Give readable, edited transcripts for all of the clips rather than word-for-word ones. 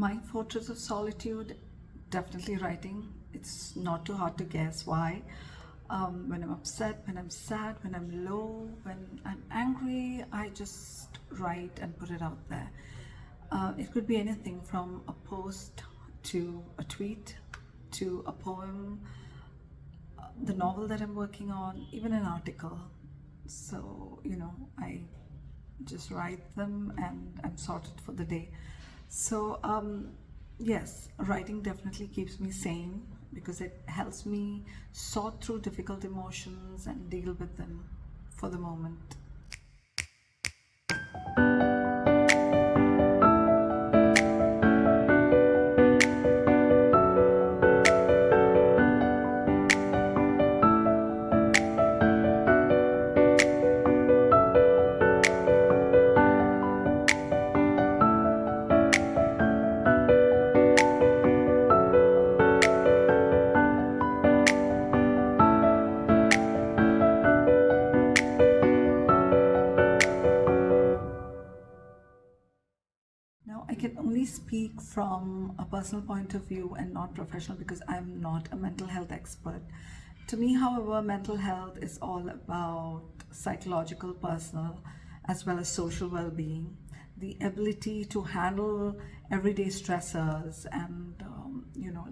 My fortress of solitude, definitely writing. It's not too hard to guess why. When I'm upset, when I'm sad, when I'm low, when I'm angry, I just write and put it out there. It could be anything from a post to a tweet to a poem, the novel that I'm working on, even an article. So, I just write them and I'm sorted for the day. So, yes, writing definitely keeps me sane because it helps me sort through difficult emotions and deal with them for the moment. Now, I can only speak from a personal point of view and not professional because I'm not a mental health expert. To me, however, mental health is all about psychological, personal, as well as social well being, the ability to handle everyday stressors and,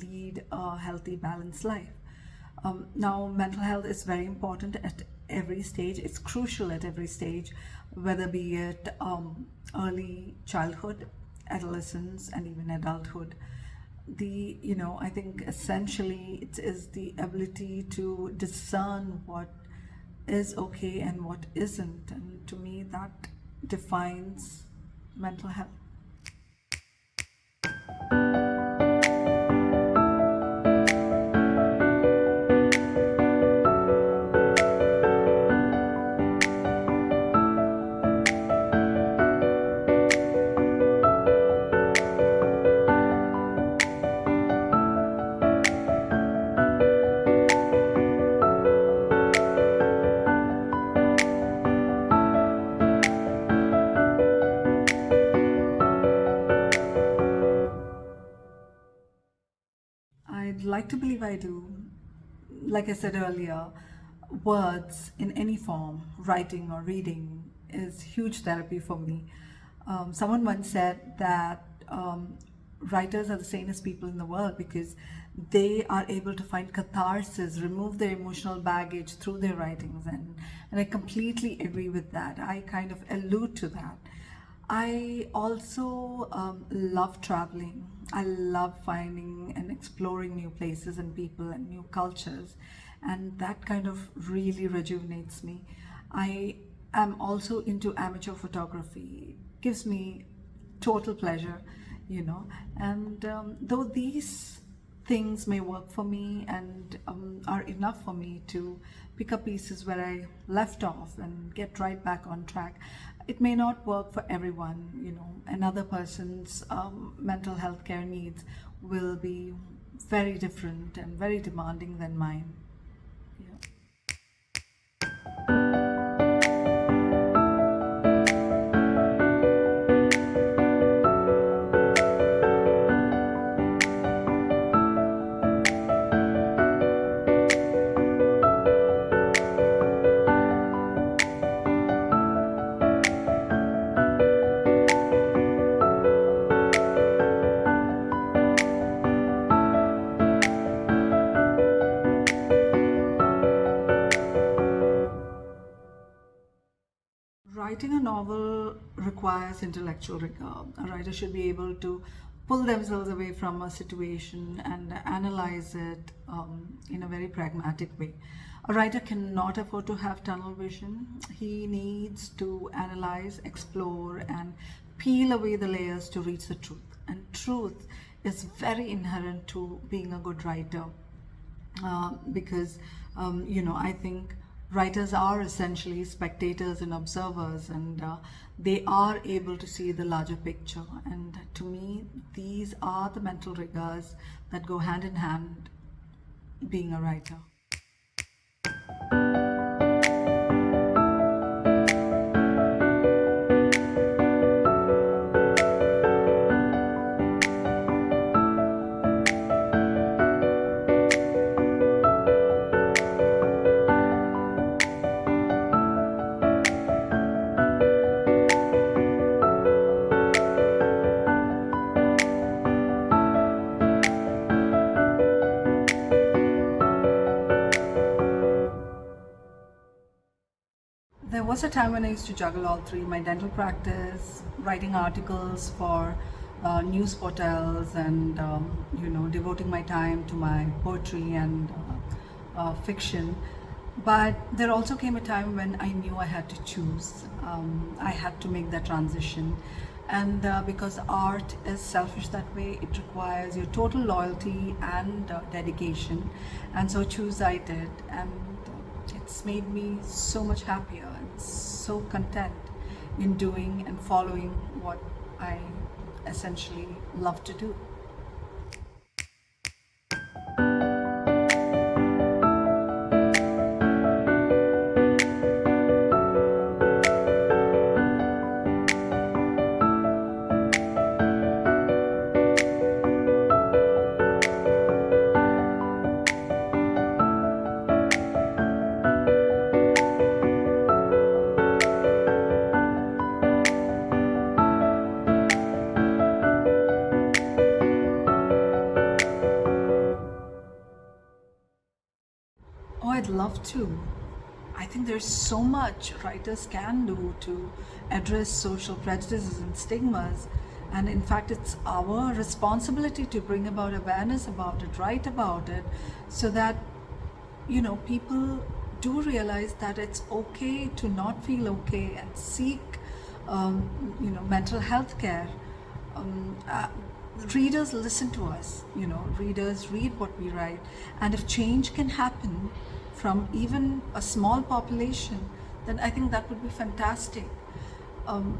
lead a healthy, balanced life. Now, mental health is very important at every stage. It's crucial at every stage, whether be it early childhood, adolescence, and even adulthood. I think essentially it is the ability to discern what is okay and what isn't. And to me, that defines mental health. I'd like to believe I do. Like I said earlier, words in any form, writing or reading, is huge therapy for me. Someone once said that writers are the sanest people in the world because they are able to find catharsis, remove their emotional baggage through their writings, and I completely agree with that. I kind of allude to that. I also love traveling. I love finding and exploring new places and people and new cultures, and that kind of really rejuvenates me. I am also into amateur photography. It gives me total pleasure, and though these things may work for me and are enough for me to pick up pieces where I left off and get right back on track. It may not work for everyone, Another person's mental health care needs will be very different and very demanding than mine. Yeah. Writing a novel requires intellectual rigor. A writer should be able to pull themselves away from a situation and analyze it in a very pragmatic way. A writer cannot afford to have tunnel vision. He needs to analyze, explore, and peel away the layers to reach the truth. And truth is very inherent to being a good writer because I think writers are essentially spectators and observers, and they are able to see the larger picture. And to me, these are the mental rigors that go hand in hand being a writer. was a time when I used to juggle all three: my dental practice, writing articles for news portals, and devoting my time to my poetry and fiction. But there also came a time when I knew I had to choose. I had to make that transition. And because art is selfish that way, it requires your total loyalty and dedication. And so choose I did. And it's made me so much happier and so content in doing and following what I essentially love to do. Oh, I'd love to. I think there's so much writers can do to address social prejudices and stigmas. And in fact, it's our responsibility to bring about awareness about it, write about it, so that, people do realize that it's okay to not feel okay and seek, mental health care. um, uh, Readers listen to us, readers read what we write. And if change can happen from even a small population, then I think that would be fantastic. um,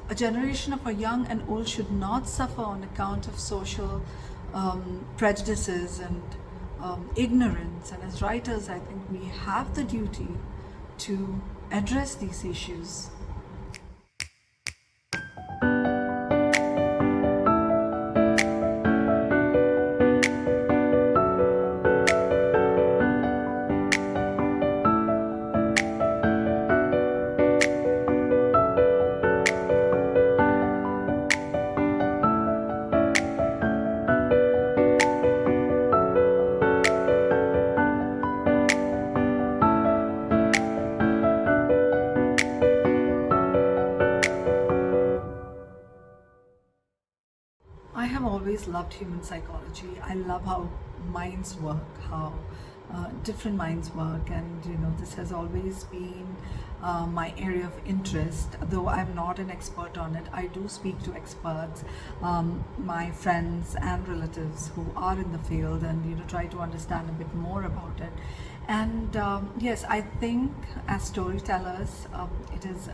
a generation of our young and old should not suffer on account of social prejudices and ignorance. And as writers, I think we have the duty to address these issues. I have always loved human psychology. I love how minds work, how different minds work, and this has always been my area of interest. Though I'm not an expert on it, I do speak to experts, my friends and relatives who are in the field, and try to understand a bit more about it. And yes, I think as storytellers, it is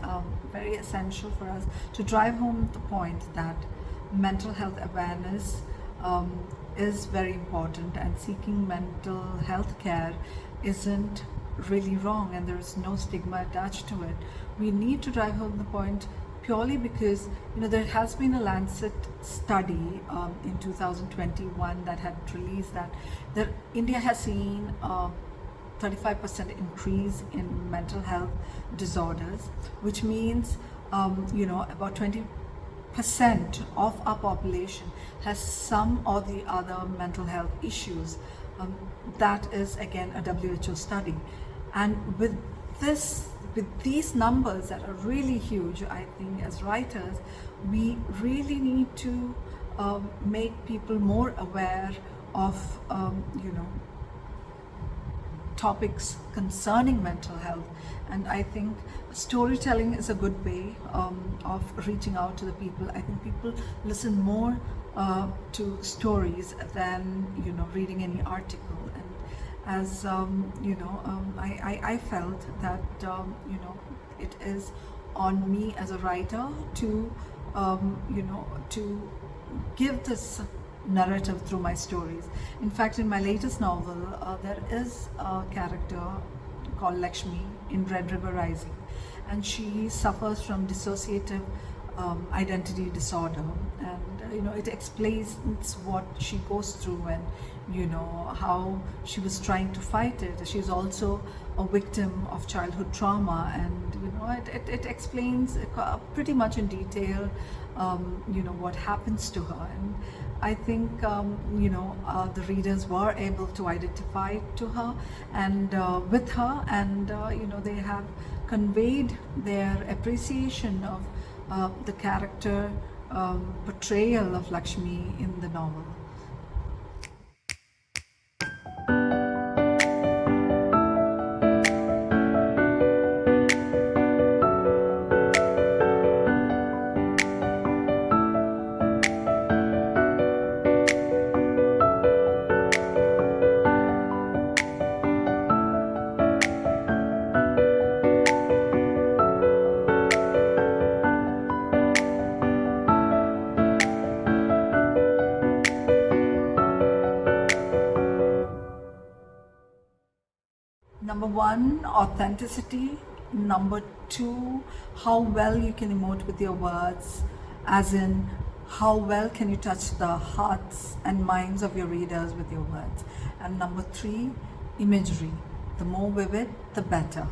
very essential for us to drive home the point that mental health awareness is very important, and seeking mental health care isn't really wrong, and there is no stigma attached to it. We need to drive home the point purely because there has been a Lancet study in 2021 that had released that India has seen 35% increase in mental health disorders, which means about 20% of our population has some or the other mental health issues. That is again a WHO study, and with these numbers that are really huge, I think as writers we really need to make people more aware of topics concerning mental health. And I think storytelling is a good way of reaching out to the people. I think people listen more to stories than reading any article. And as I felt that it is on me as a writer to to give this narrative through my stories. In fact, in my latest novel, there is a character called Lakshmi in Red River Rising, and she suffers from dissociative identity disorder, and it explains what she goes through, and how she was trying to fight it. She's also a victim of childhood trauma, and it explains pretty much in detail what happens to her. And I think the readers were able to identify to her and with her, and they have conveyed their appreciation of the character portrayal of Lakshmi in the novel. Number one, authenticity. Number two, how well you can emote with your words, as in how well can you touch the hearts and minds of your readers with your words. And number three, imagery. The more vivid, the better.